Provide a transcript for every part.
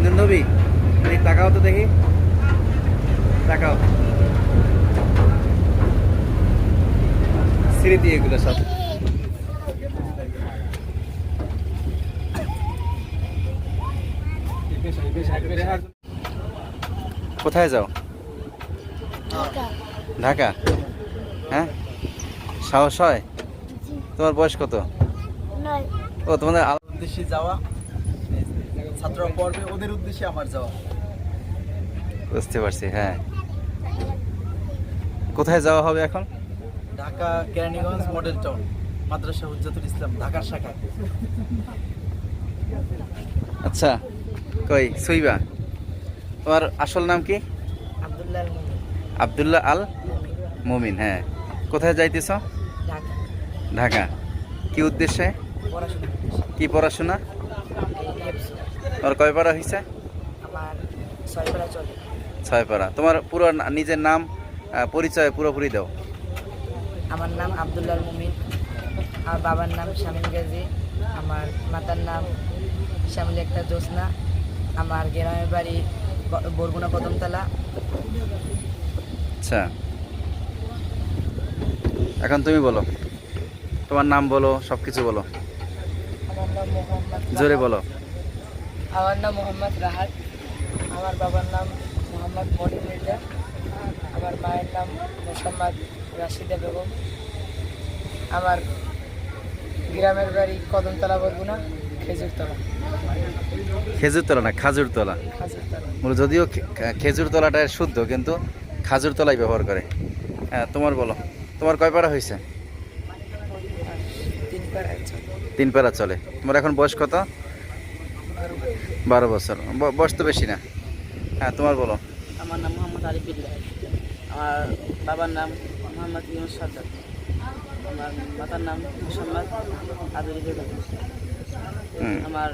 নয়নজন নবী তাকাও তো দেখি, তাকাও। স্মৃতি এগুলো সব। কোথায় যাও? ঢাকা। হ্যাঁ, সাহস হয়? তোমার বয়স কত? ও, তোমাদের উদ্দেশ্যে যাওয়া, ছাত্ররা পড়বে ওদের উদ্দেশ্যে আমার যাওয়া। বুঝতে পারছি। হ্যাঁ, কোথায় যাওয়া হবে এখন? ঢাকা কেরানীগঞ্জ মডেল টাউন, মাদ্রাসা হুজ্জাতুল ইসলাম ঢাকার শাখা। আচ্ছা, কই সুইবা, তোমার আসল নাম কি? আব্দুল্লাহ আব্দুল্লাহ আল মুমিন। হ্যাঁ, কোথায় যাইতেছ? ঢাকা। ঢাকা। কি উদ্দেশ্যে? পড়াশোনা। কি পড়াশোনা? তোমার কয় পারা হয়েছে? আমার 6 পারা চলে। 6 পারা। তোমার পুরো নিজের নাম, পরিচয় পুরোপুরি দাও। আমার নাম আব্দুল্লাহ মুমিন, আমার বাবার নাম শামিল গাজী, আমার মাতার নাম শামিল একটা জোসনা, আমার গ্রামের বাড়ি বরগুনা কদমতলা। আচ্ছা, এখন তুমি বলো, তোমার নাম বলো, সব কিছু বলো, আমার নাম মোহাম্মদ জোরে বলো। আমার নাম মোহাম্মদ রাহাত, আমার বাবার নাম মোহাম্মদ মনির মির্জা, আমার মায়ের নাম মোসাম্মদ রাশিদা বেগম, আমার গ্রামের বাড়ি কদমতলা বরগুনা খেজুরতলা। খেজুরতলা না খাজুরতলা। খাজুরতলা। যদিও খেজুর তলাটা শুদ্ধ, কিন্তু খাজুর তলাই ব্যবহার করে। হ্যাঁ, তোমার বলো, তোমার কয় পারা হয়েছে? 3 পারা চলে। 3 পারা চলে। তোমার এখন বয়স কত? 12 বছর। বয়স তো বেশি না। হ্যাঁ, তোমার বলো। আমার নাম মোহাম্মদ আরিফ বিল্লাহ, আমার বাবার নাম মোহাম্মদ ইউনুস সাদ্দাত, আমার মাতার নাম মোসাম্মদ আদুরি বেগম, আমার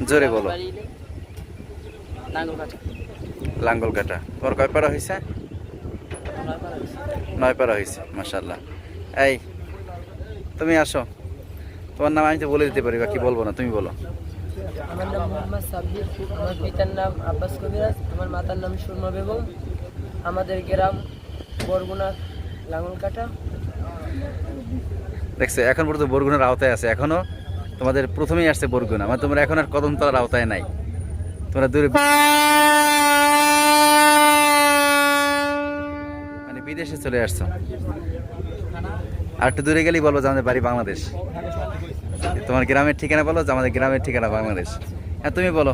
জোরে বলো। বাড়ি নাঙ্গলকাটা। লাঙ্গলকাটা। তোমার কয় পারা হয়েছে? 9 পারা হয়েছে। 9 পারা হয়েছে, মাশাআল্লাহ। এই, তুমি আসো, তোমার নাম আমি তো বলে দিতে পারি, বা কি বলবো না, তুমি বলো। আমার নাম মোহাম্মদ সাব্বির, আমার পিতার নাম আব্বাস কবিরাজ, আমার মাতার নাম সুরমা বেগম, আমাদের গ্রাম বরগুনা লাঙ্গলকাটা। দেখছো, এখন পর্যন্ত বরগুনার আওতায় আছে। এখনো তোমাদের প্রথমেই আসছে বরগুনা, মানে তোমরা এখন আর কদমতলার আওতায় নাই, তোমরা দূরে, মানে বিদেশে চলে আসছো। আর একটু দূরে গেলেই বলবো যে আমাদের বাড়ি বাংলাদেশ। তোমার গ্রামের ঠিকানা বলো যে আমাদের গ্রামের ঠিকানা বাংলাদেশ। হ্যাঁ, তুমি বলো।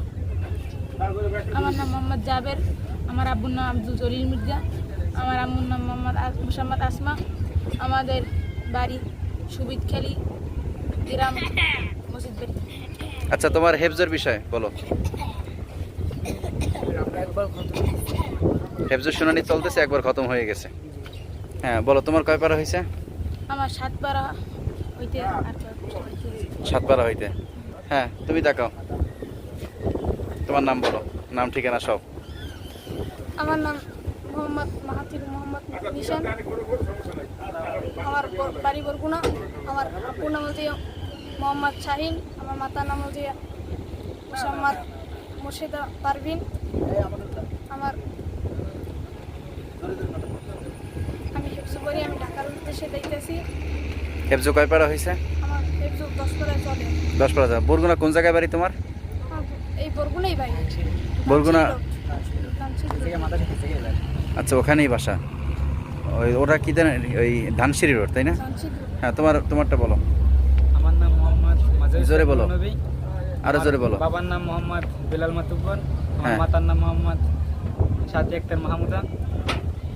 আমার নাম মোহাম্মদ জাবের, আমার আব্বুর নাম আব্দুল জলিল মির্জা, আমার আম্মুর নাম মোসাম্মদ আসমা, আমাদের বাড়ি সুবিদখালী, গ্রাম মসজিদ বাড়ি। আচ্ছা, তোমার হেফজের বিষয় বলো। হেফজের শুনানি চলতেছে, একবার খতম হয়ে গেছে। হ্যাঁ, বলো, তোমার কয় পারা হয়েছে? আমার 7 পারা হইতে আর 7 পারা হইতে। হ্যাঁ, তুমি দেখাও, তোমার নাম বলো, নাম ঠিকানা সব। আমার নাম মোহাম্মদ মাহাতির মোহাম্মদ নিশান, আমার বাড়ি বরগুনা, আমার আব্বুর নাম হচ্ছে মোহাম্মদ শাহিন, আমার মাতার নাম হচ্ছে মোসাম্মদ মুর্শিদা পারভিন, আমি হেফজু করি, আমি ঢাকার উদ্দেশ্যে দেখতেছি। হেফজু কয় পারা হয়েছে? আমার হেফজু 10 পারায় চলে। 10 পারা। বরগুনা কোন জায়গায় বাড়ি তোমার? এই বরগুনাই ভাই। বরগুনা। ধানসিঁড়ি রোড। আচ্ছা, ওখানেই বাসা। ওটা কি জানেন, ওই ধানসিঁড়ি রোড, তাই না? ধানসিঁড়ি রোড। হ্যাঁ, তোমারটা বলো। আমার নাম মোহাম্মদ জোরে বলো, আরো জোরে বলো। বাবার নাম মোহাম্মদ বিলাল মাতুব্বর, আমার হ্যাঁ। মাতার নাম মোহাম্মদ সাদি আক্তার মাহমুদা,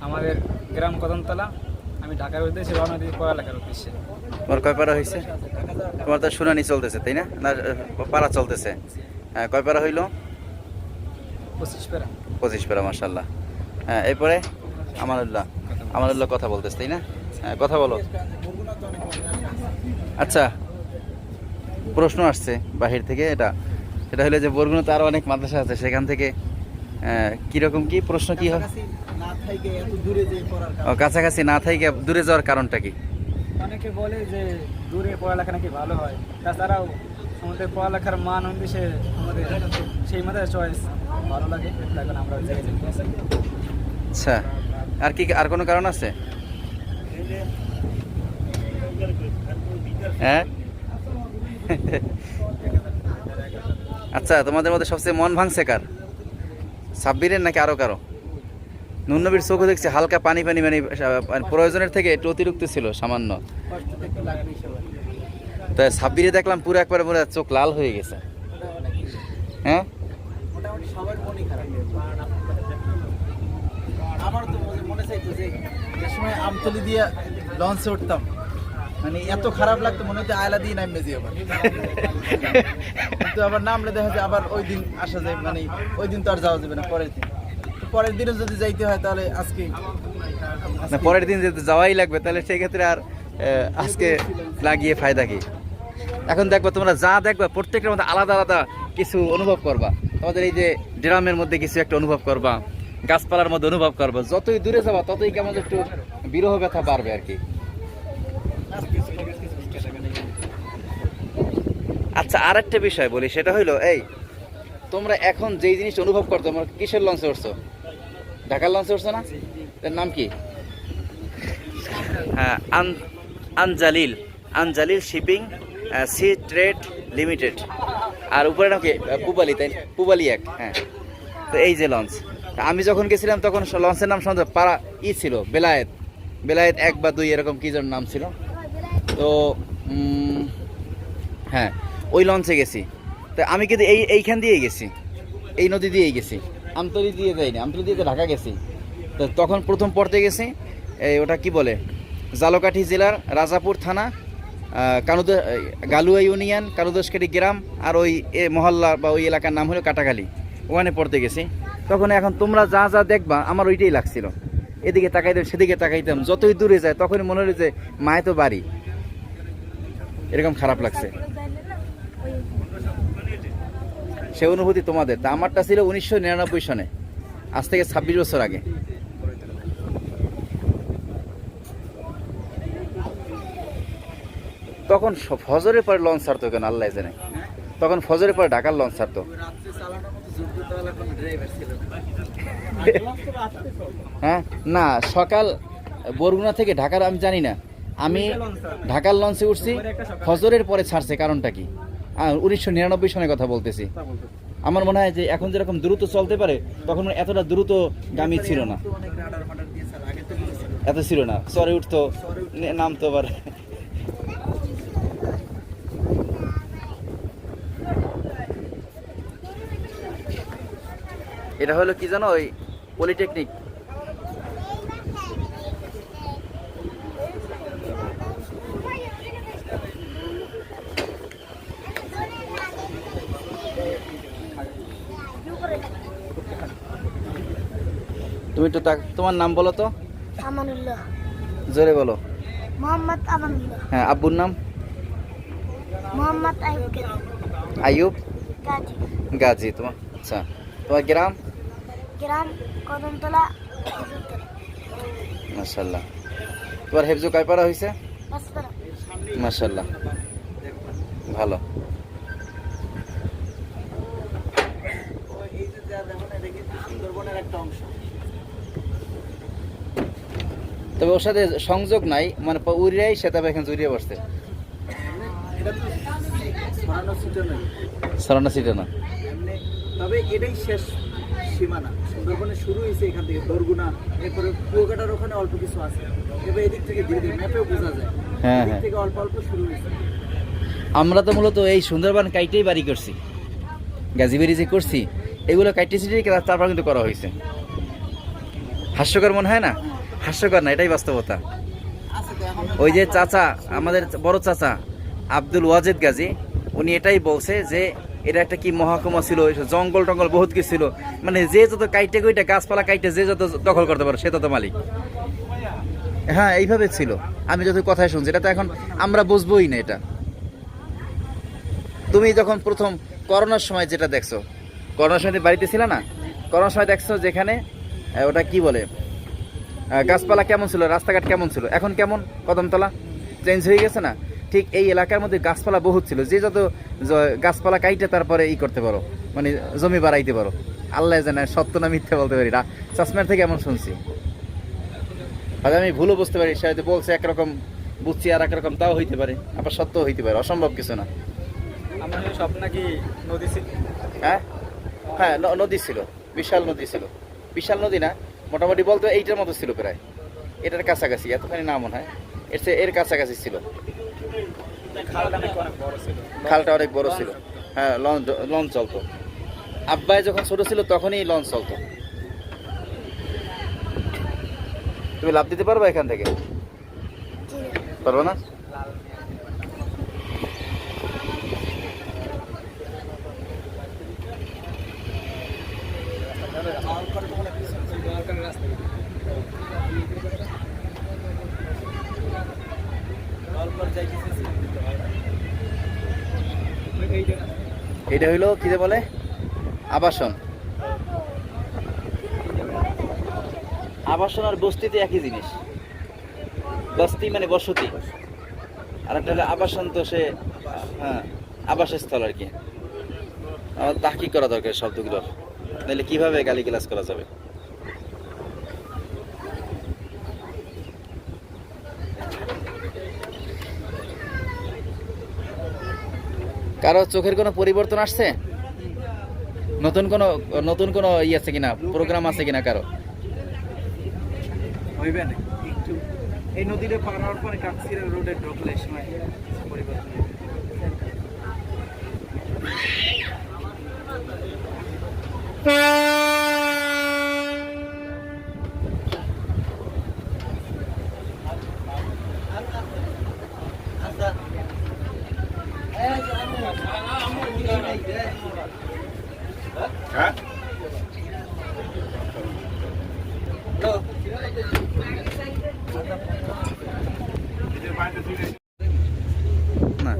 আমাদের গ্রাম কদমতলা। আমি ঢাকার উদ্দেশ্যে রওনা দিই পড়ালেখার উদ্দেশ্যে। তোমার কয় পারা হয়েছে? তোমার তো শুনানি চলতেছে, তাই না? না, পারা চলতেছে। হ্যাঁ, কয় পারা হইলো? 25 পারা। 25 পারা, মাশাআল্লাহ। হ্যাঁ, এরপরে আমানুল্লাহ কথা বলতেছে, তাই না? হ্যাঁ, কথা বলো। আচ্ছা, প্রশ্ন আসছে বাহির থেকে, সেটা হলো যে বরগুনাতে আরো অনেক মাদ্রাসা আছে, সেখান থেকে কিরকম কি প্রশ্ন, কি হয়? কাছাকাছি না থেকে দূরে যাওয়ার কারণটা কি? অনেকে বলে যে দূরে পড়ালেখা নাকি ভালো হয়, তাছাড়াও আমাদের পড়ালেখার মান অনুযায়ী আমাদের সেই মাথায় চয়েস ভালো লাগে, এখন আমরা ওই জায়গায় যেতে আসি। আচ্ছা, আর কি আর কোনো কারণ আছে? হ্যাঁ আচ্ছা, তোমাদের মধ্যে সবচেয়ে মন ভাঙছে কার? সাব্বিরের নাকি আরো কারো? নুননবীর চোখও দেখছি হালকা পানি পানি, মানে প্রয়োজনের থেকে একটু অতিরিক্ত ছিল সামান্য। কষ্ট তো একটু লাগবেই সবার। তাই সাব্বিরে দেখলাম পুরো একবারে পুরো চোখ লাল হয়ে গেছে। হ্যাঁ, মোটামুটি সবার মনই খারাপ। আমার তো মনে চাইতো যে সময় আমতলি দিয়ে লঞ্চে উঠতাম, মানে এত খারাপ লাগতো, মনে হচ্ছে আয়লা দিয়ে নামবে যে আবার। কিন্তু আবার নামলে দেখা যায় আবার ওই দিন আসা যায়, মানে ওই দিন তো আর যাওয়া যাবে না, পরের দিন। তো পরের দিনও যদি যাইতে হয় তাহলে আজকে না পরের দিন যেহেতু যাওয়াই লাগবে, তাহলে সেই ক্ষেত্রে আর আজকে লাগিয়ে ফায়দা কি? এখন দেখবা তোমরা যা দেখবা প্রত্যেকটার মধ্যে আলাদা আলাদা কিছু অনুভব করবা। তোমাদের এই যে ড্রামের মধ্যে কিছু একটা অনুভব করবা, গাছপালার মধ্যে অনুভব করবা। যতই দূরে যাবা ততই কেমন একটু বিরহ ব্যথা বাড়বে আর কি। আচ্ছা, আর একটা বিষয় বলি, সেটা হইলো এই, তোমরা এখন যেই জিনিস অনুভব করতো, তোমরা কিসের লঞ্চে উঠছো? ঢাকার লঞ্চে উঠছো না? এর নাম কি? হ্যাঁ, আনজালিল শিপিং সি ট্রেড লিমিটেড। আর উপরে নাকি পুবালি, তাই পুবালি এক। হ্যাঁ, তো এই যে লঞ্চ, আমি যখন গেছিলাম তখন লঞ্চের নাম শুনতে পাড়া ছিল বেলায়েত 1 বা 2 এরকম কি যেন নাম ছিল। তো হ্যাঁ, ওই লঞ্চে গেছি। তো আমি কিন্তু এইখান দিয়েই গেছি, এই নদী দিয়েই গেছি, আমতলি দিয়ে যাইনি। আমতলি দিয়ে তো ঢাকা গেছি। তো তখন প্রথম পড়তে গেছি এই ওটা কি বলে, জালকাঠি জেলার রাজাপুর থানা, গালুয়া ইউনিয়ন, কালুদশকাঠি গ্রাম, আর ওই মহল্লা বা ওই এলাকার নাম হলো কাটাখালী। ওখানে পড়তে গেছি। তখন এখন তোমরা যা যা দেখবা আমার ওইটাই লাগছিল। এদিকে তাকাইতাম, সেদিকে তাকাইতাম, যতই দূরে যায় তখনই মনে হলো যে মায়ে তো বাড়ি, এরকম খারাপ লাগছে। সে অনুভূতি তোমাদের। তা আমারটা ছিল 1999 সনে, আজ থেকে 26 বছর আগে। তখন ফজরের পরে লঞ্চ ছাড়তো কেন আল্লাহ জানে। তখন ফজরের পরে ঢাকার লঞ্চ ছাড়তো। হ্যাঁ, না সকাল বরগুনা থেকে ঢাকার আমি জানি না, আমি ঢাকার লঞ্চে উঠছি ফজরের পরে ছাড়ছে। কারণটা কি? 1999 সনের কথা বলতেছি। আমার মনে হয় যে এখন যেরকম দ্রুত চলতে পারে, তখন এতটা দ্রুতগামী ছিল না, এত ছিল না। সরে উঠতো, নামতো আবার। এটা হলো কি জানো, ওই পলিটেকনিক। তুমি তো তোমার নাম বলো তো। আমানুল্লাহ। জোরে বলো। মোহাম্মদ আমানুল্লাহ। হ্যাঁ, আব্বুর নাম? মোহাম্মদ আইয়ুব গাজী। গাজী। তোমার? আচ্ছা, তোমার গ্রাম? গ্রাম কদমতলা। মাশাআল্লাহ। তোমার হেফজু কয় পারা হয়েছে? পাঁচপাড়া। মাশাআল্লাহ, ভালো। তবে ওর সাথে সংযোগ নাই, মানে উড়িয়াই সে তবে এখানে জড়িয়ে বসছে। সরানো সিটে না, তবে এটাই শেষ সীমানা। সুন্দরবনের শুরু হয়েছে এখান থেকে, বরগুনা, এরপরে কুয়াকাটার ওখানে অল্প কিছু আছে। এবার এদিক থেকে ধীরে ধীরে ম্যাপেও বোঝা যায়, হ্যাঁ এদিক হ্যাঁ। থেকে অল্প অল্প শুরু হয়েছে। আমরা তো মূলত এই সুন্দরবন কাইটেই বাড়ি করছি, গাজীবাড়ি যে করছি এগুলো কাইটে সিটি তারপর কিন্তু করা হয়েছে। হাস্যকর মনে হয় না? হাস্যকর না, এটাই বাস্তবতা। ওই যে চাচা, আমাদের বড় চাচা আব্দুল ওয়াজেদ গাজী, উনি এটাই বলছে যে এটা একটা কি মহকুমা ছিল, জঙ্গল টঙ্গল বহুত কিছু ছিল, মানে যে যত কাইটে কইটা গাছপালা কাইটে যে যত দখল করতে পারো সে তত মালিক। হ্যাঁ, এইভাবে ছিল। আমি যত কথাই শুনছি, এটা তো এখন আমরা বুঝবোই না। এটা তুমি যখন প্রথম করোনার সময় যেটা দেখছো, করোনার সময় বাড়িতে ছিল না, করোনার সময় দেখছো যেখানে ওটা কি বলে, গাছপালা কেমন ছিল, রাস্তাঘাট কেমন ছিল, এখন কেমন কদমতলা চেঞ্জ হয়ে গেছে না? ঠিক এই এলাকার মধ্যে গাছপালা বহুত ছিল, যে যত গাছপালা কাইটে তারপরে করতে পারো, মানে জমি বাড়াইতে পারো। আল্লাহ জানে সত্য না মিথ্যা বলতে পারি না, চাষমার থেকে এমন শুনছি। হয়তো আমি ভুলও বুঝতে পারি, সে হয়তো বলছে একরকম, বুঝছি আর একরকম, তাও হইতে পারে, আবার সত্য হইতে পারে, অসম্ভব কিছু না। আমার সব নাকি নদী ছিল। হ্যাঁ হ্যাঁ, নদী ছিল, বিশাল নদী ছিল। বিশাল নদী না, মোটামুটি বলতে এইটার মতো ছিল প্রায়, এটার কাছাকাছি, এতখানি না মনে হয়, এর কাছাকাছি ছিল। খালটা নাকি অনেক বড় ছিল। খালটা অনেক বড় ছিল, হ্যাঁ, লঞ্চ চলতো। আব্বাই যখন ছোট ছিল তখনই লঞ্চ চলতো। তুমি লাভ দিতে পারবা এখান থেকে? পারবো না? এটা হইলো কি যে বলে আবাসন। আবাসন আর বস্তিতে একই জিনিস। বস্তি মানে বসতি, আর একটা হলো আবাসন, তো সে হ্যাঁ আবাসস্থল আর কি। আমার তাহকিক করা দরকার শব্দগুলোর, নাহলে কিভাবে গালিগালাজ করা যাবে। কারো চোখের কোনো পরিবর্তন আসছে? নতুন কোনো আছে কিনা, প্রোগ্রাম আছে কিনা কারো? হইবে না একটু এই নদীটা পার হওয়ার পরে কাকসিরা রোডে ঢুকলে সময় পরিবর্তন। না,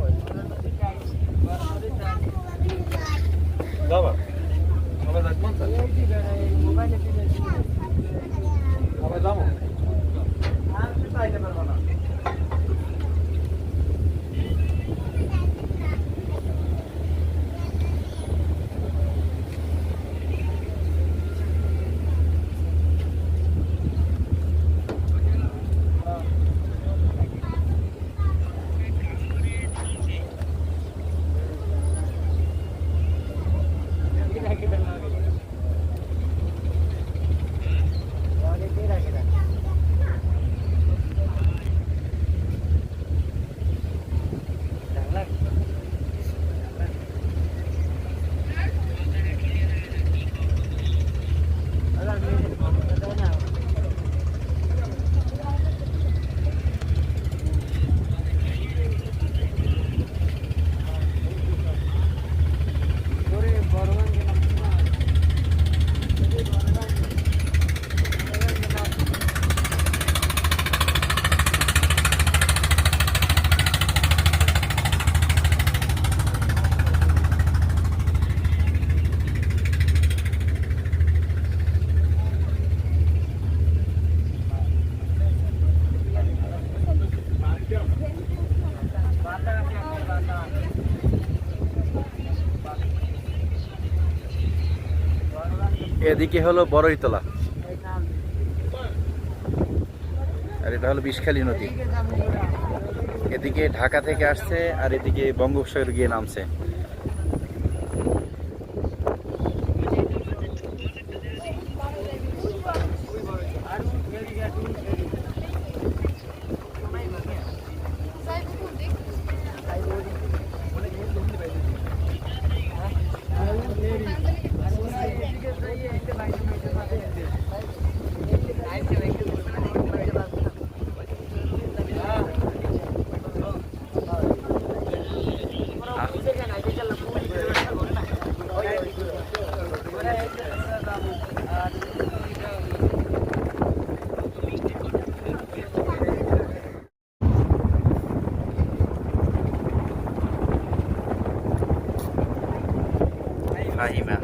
এদিকে হলো বড়ইতলা, আর এটা হলো বিষখালী নদী। এদিকে ঢাকা থেকে আসছে, আর এদিকে বঙ্গোপসাগর গিয়ে নামছে। ফাহিমা,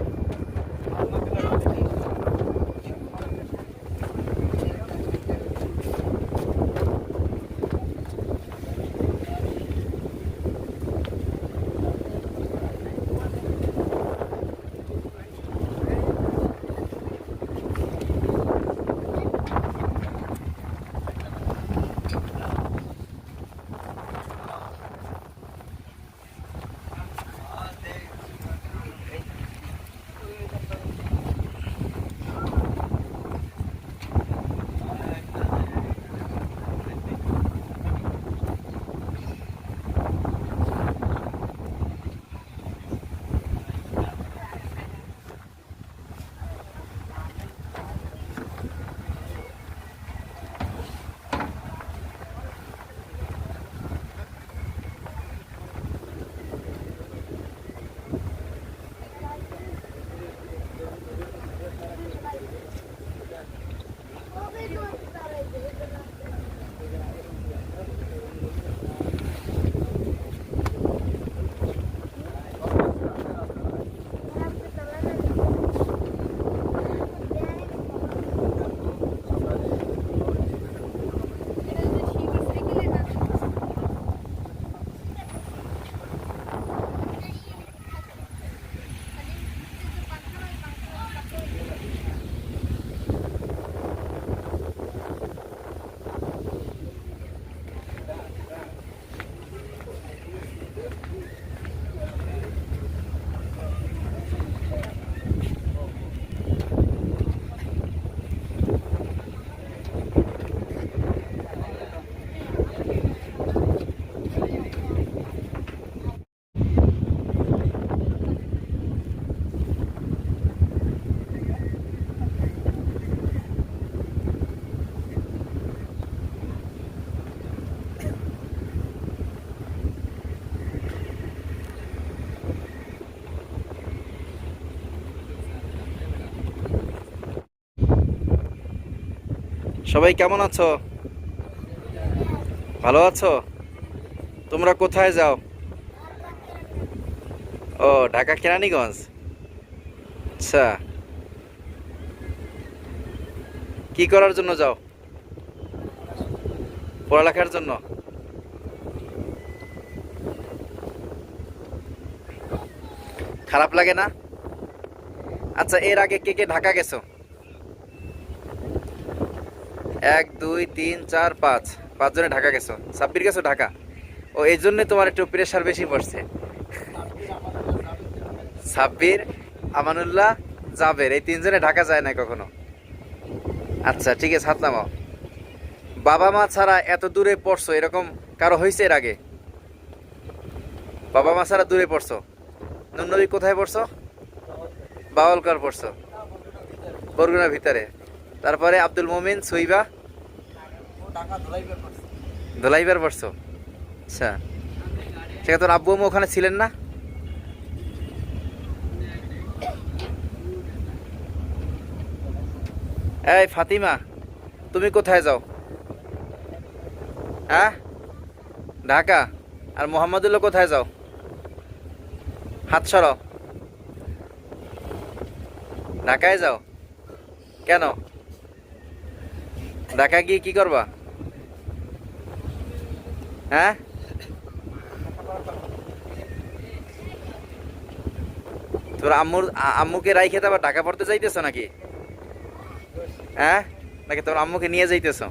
সবাই কেমন আছো? ভালো আছো? তোমরা কোথায় যাও? ও, ঢাকা কেরানীগঞ্জ। আচ্ছা, কি করার জন্য যাও? পড়ালেখার জন্য? খারাপ লাগে না? আচ্ছা, এর আগে কে কে ঢাকা গেছো? 1 2 3 4 5 5 জনে ঢাকা গেছো। সাব্বির গেছো ঢাকা? ও, এই জন্য তোমার একটু প্রেশার বেশি পড়ছে। সাব্বির, আমানুল্লাহ, জাবের, এই 3 জনে ঢাকা যায় না কখনো। আচ্ছা ঠিক আছে, হাত নামাও। বাবা মা ছাড়া এত দূরে পড়ছো এরকম কারো হয়েছে এর আগে? বাবা মা ছাড়া দূরে পড়ছো? নুননবী কোথায় পড়ছো? বাউলকার পড়ছো, বরগুনার ভিতরে। তারপরে আব্দুল মোমিন, সুইবা, ধোলাইবার পড়ছো। আচ্ছা, সেটা তোর আব্বু আম্মু ওখানে ছিলেন না? এই ফাতিমা, তুমি কোথায় যাও? হ্যাঁ, ঢাকা। আর মোহাম্মদুল্লাহ কোথায় যাও? হাত সরাও। ঢাকায় যাও কেন? ঢাকা গিয়ে কি করবা? হ্যাঁ, তোর আম্মুকে রাই খেতে আবার ঢাকা পড়তে যাইতেছো নাকি? হ্যাঁ, নাকি তোর আম্মুকে নিয়ে যাইতেছো?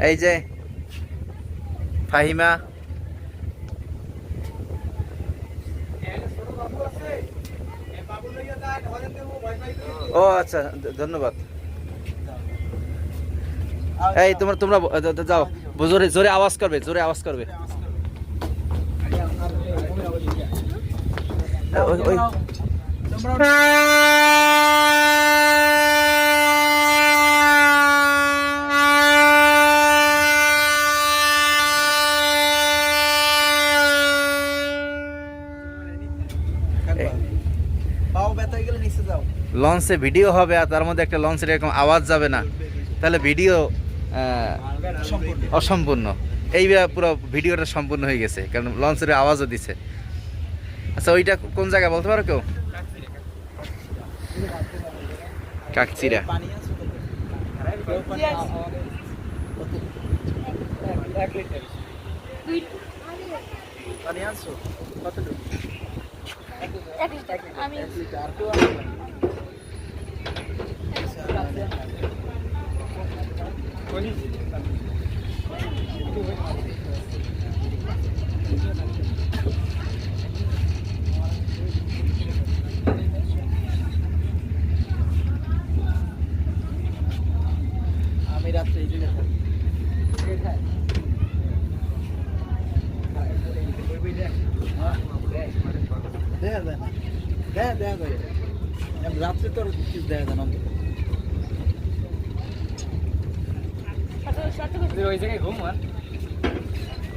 এই যে ফাহিমা, ও আচ্ছা, ধন্যবাদ। এই তোমরা তোমরা যাও, জোরে জোরে আওয়াজ করবে, জোরে আওয়াজ করবে। পাও ব্যথা হয়ে গেলে নিচে যাও। লঞ্চে ভিডিও হবে আর তার মধ্যে একটা লঞ্চের এরকম আওয়াজ যাবে না, তাহলে ভিডিও অসম্পূর্ণ। এই পুরো ভিডিওটা সম্পূর্ণ হয়ে গেছে, কারণ লঞ্চের আওয়াজও দিছে। আচ্ছা, ওইটা কোন জায়গা বলতে পারো কেউ? কাকচিরা। পানি আছে তো? পানি আছে। পানি আনছো কতটুকু? আমি আর কেউ আনবে না? আমি রাত্রে এই জায়গায় থাকি। দেখা যায় না, দেখা যায় রাত্রে তো কিছু দেখা যায় না অন্তত।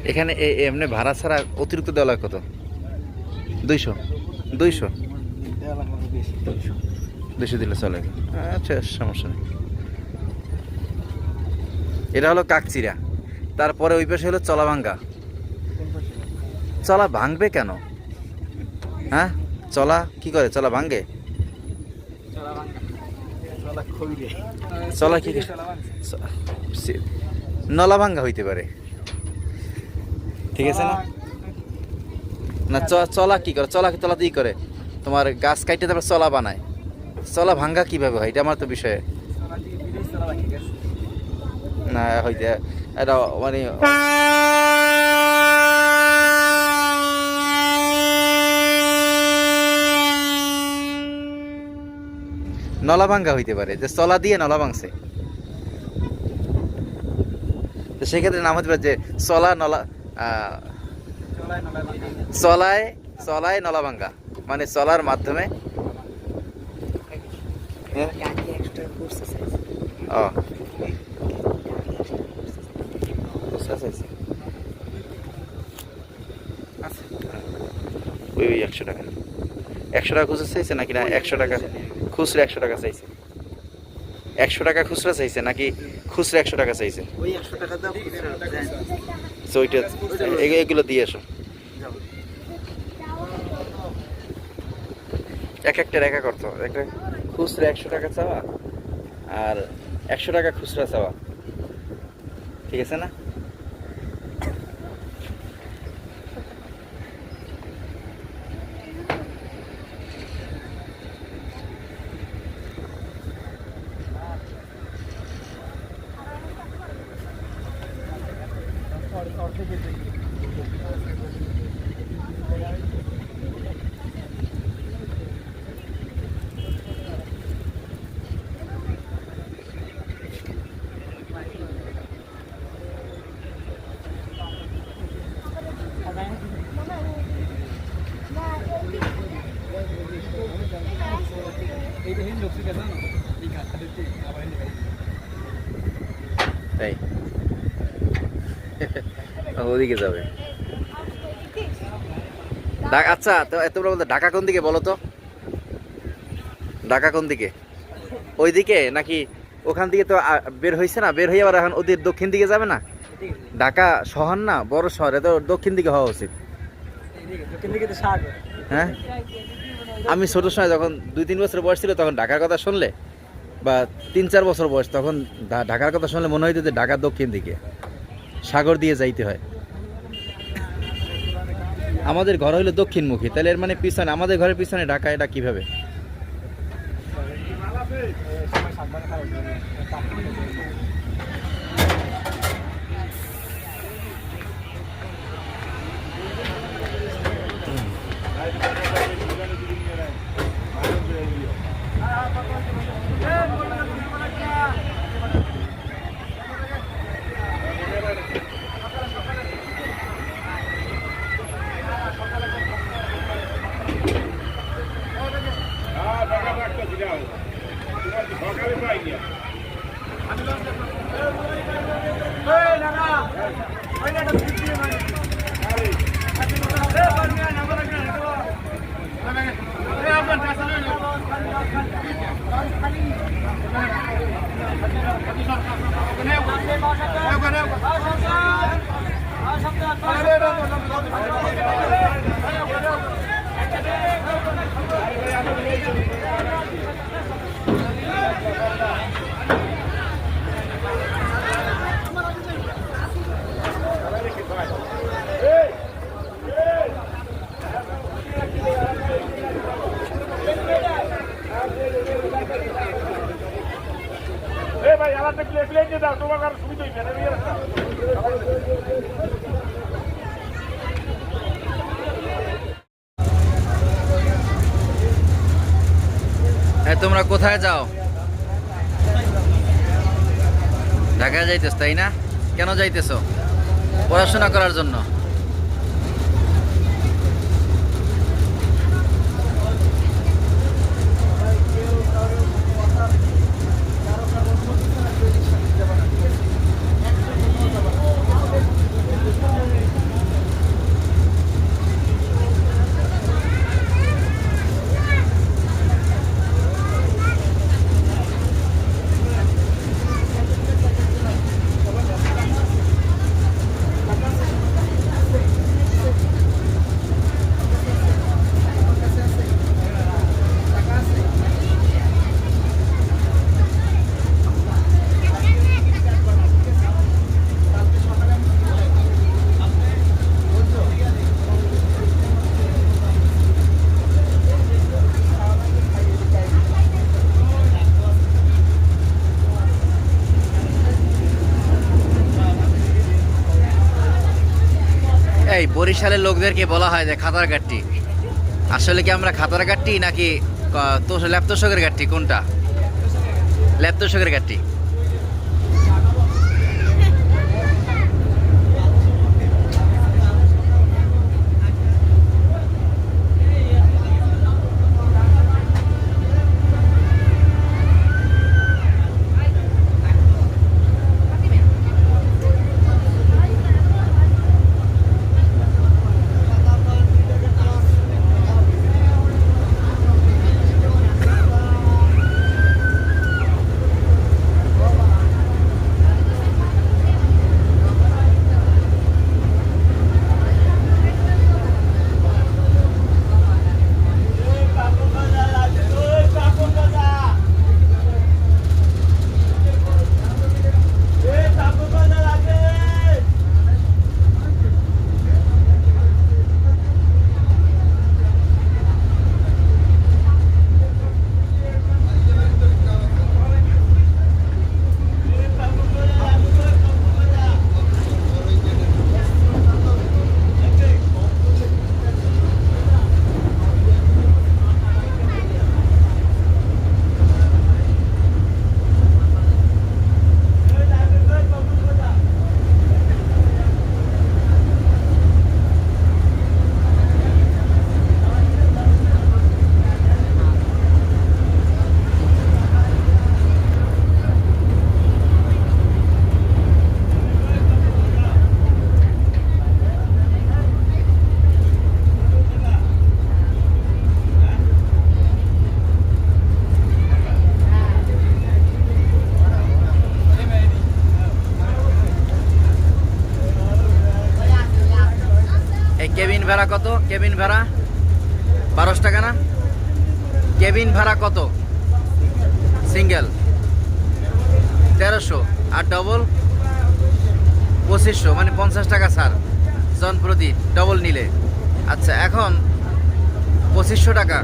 এখানে এমনি ভাড়া ছাড়া অতিরিক্ত দেওয়া লাগে কত? 200 200 দেখা লাগবে বেশি। 200 দিলে চলে। আচ্ছা, সমস্যা নেই। এটা হলো কাকচিরা। তারপরে ওই পাশে হলো চলাভাঙ্গা। চলা ভাঙবে কেন? হ্যাঁ, চলা কি করে? চলা ভাঙে? চলা কি নলা ভাঙ্গা হইতে পারে, ঠিক আছে না? না, চলা কি করে? চলা তলাতে ই করে, তোমার গাছ কাটতে তারপর চলা বানায়। চলা ভাঙ্গা কিভাবে হয়? এটা আমার তো বিষয়ে না হইতে, এটা মানে নলা ভাঙ্গা হইতে পারে, যে চলা দিয়ে নলা ভাঙছে। তো সেক্ষেত্রে নাম হতে পারে যে চলা নলা চলায় চলায় নলাভাঙ্গা মানে চলার মাধ্যমে কাকি 100 টাকা খুচরা চাইছে। ও খুচরা চাইছে ওই 100 টাকা 100 টাকা খুচরা চাইছে নাকি না 100 টাকা খুচরা 100 টাকা চাইছে 100 টাকা খুচরা চাইছে নাকি খুচরা 100 টাকা চাইছে ওই 100 টাকা দাও খুচরা দেন। তো ওইটা এগুলো দিয়ে এসো এক একটা রেখা করতো একটা খুচরা 100 টাকা চাওয়া আর 100 টাকা খুচরা চাওয়া ঠিক আছে না তাই ওদিকে যাবে আচ্ছা তো তোমরা বলতে ঢাকা কোন দিকে বলো তো ঢাকা কোন দিকে ওইদিকে নাকি ওখান থেকে তো বের হয়েছে না বের হয়ে আবার এখন ওদের দক্ষিণ দিকে যাবে না ঢাকা শহর না বড় শহর তো দক্ষিণ দিকে হওয়া উচিত হ্যাঁ আমি ছোট সময় যখন 2-3 বছর বয়স ছিল তখন ঢাকার কথা শুনলে বা 3-4 বছর বয়স তখন ঢাকার কথা শুনলে মনে হইতো যে ঢাকার দক্ষিণ দিকে সাগর দিয়ে যাইতে হয় আমাদের ঘর হইলো দক্ষিণমুখী তাহলে এর মানে পিছনে আমাদের ঘরের পিছনে ঢাকা এটা কিভাবে তোমরা কোথায় যাও ঢাকা যাইতেছ তাই না কেন যাইতেছো পড়াশোনা করার জন্য এই বরিশালের লোকদেরকে বলা হয় যে খাতার গাট্টি আসলে কি আমরা খাতার গাট্টি নাকি ল্যাপতোষকের গাট্টি কোনটা ল্যাপতোষকের গাট্টি ভাড়া কত? কেবিন ভাড়া 1200 টাকা না? কেবিন ভাড়া কত? সিঙ্গেল 1300, আর ডবল 2500, মানে 50 টাকা ছাড় জন প্রতি ডবল নিলে। আচ্ছা, এখন 2500 টাকা।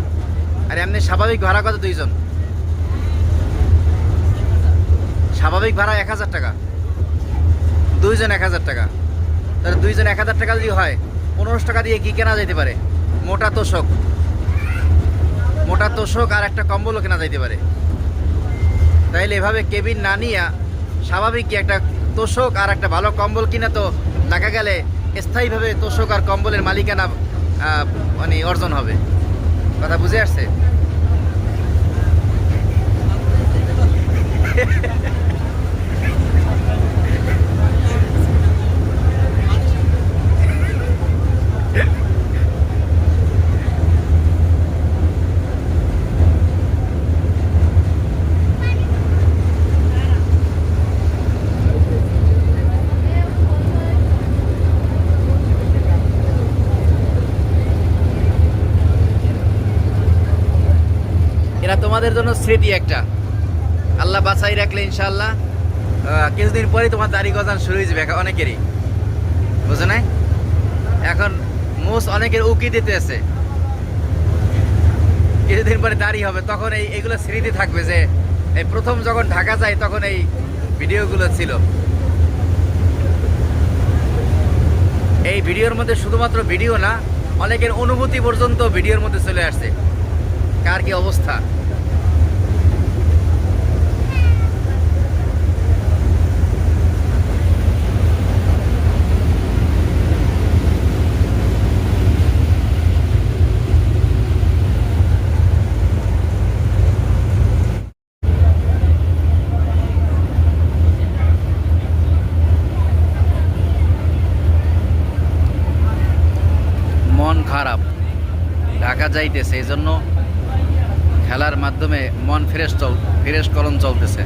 আর এমনি স্বাভাবিক ভাড়া কত? দুইজন স্বাভাবিক ভাড়া 1000 টাকা, দুইজন 1000 টাকা। তাহলে দুইজন 1000 টাকা যদি হয়, 1500 টাকা দিয়ে কি কেনা যেতে পারে? মোটা তোষক আর একটা কম্বলও কেনা যাইতে পারে। তাইলে এভাবে কেবিন না নিয়ে স্বাভাবিক কি একটা তোষক আর একটা ভালো কম্বল কিনা, তো দেখা গেলে স্থায়ীভাবে তোষক আর কম্বলের মালিকানা মানে অর্জন হবে। কথা বুঝে আসছে? এরা তোমাদের জন্য স্মৃতি একটা, আল্লাহ বাঁচাই রাখলে ইনশাআল্লাহ কিছুদিন পরে তোমার দাড়ি গজান শুরু হয়ে যাবে অনেকেরই, বুঝো নাই? এখন মোষ অনেকের উকি দিতে আছে, কিছুদিন পরে দাড়ি হবে, তখন এইগুলো স্মৃতি থাকবে যে এই প্রথম যখন ঢাকা যায় তখন এই ভিডিওগুলো ছিল। এই ভিডিওর মধ্যে শুধুমাত্র ভিডিও না, অনেকের অনুভূতি পর্যন্ত ভিডিওর মধ্যে চলে আসছে। কার কি অবস্থা? মন খারাপ, ঢাকা যাইতেছে, এই জন্য খেলার মাধ্যমে মন ফ্রেশ করণ চলতেছে।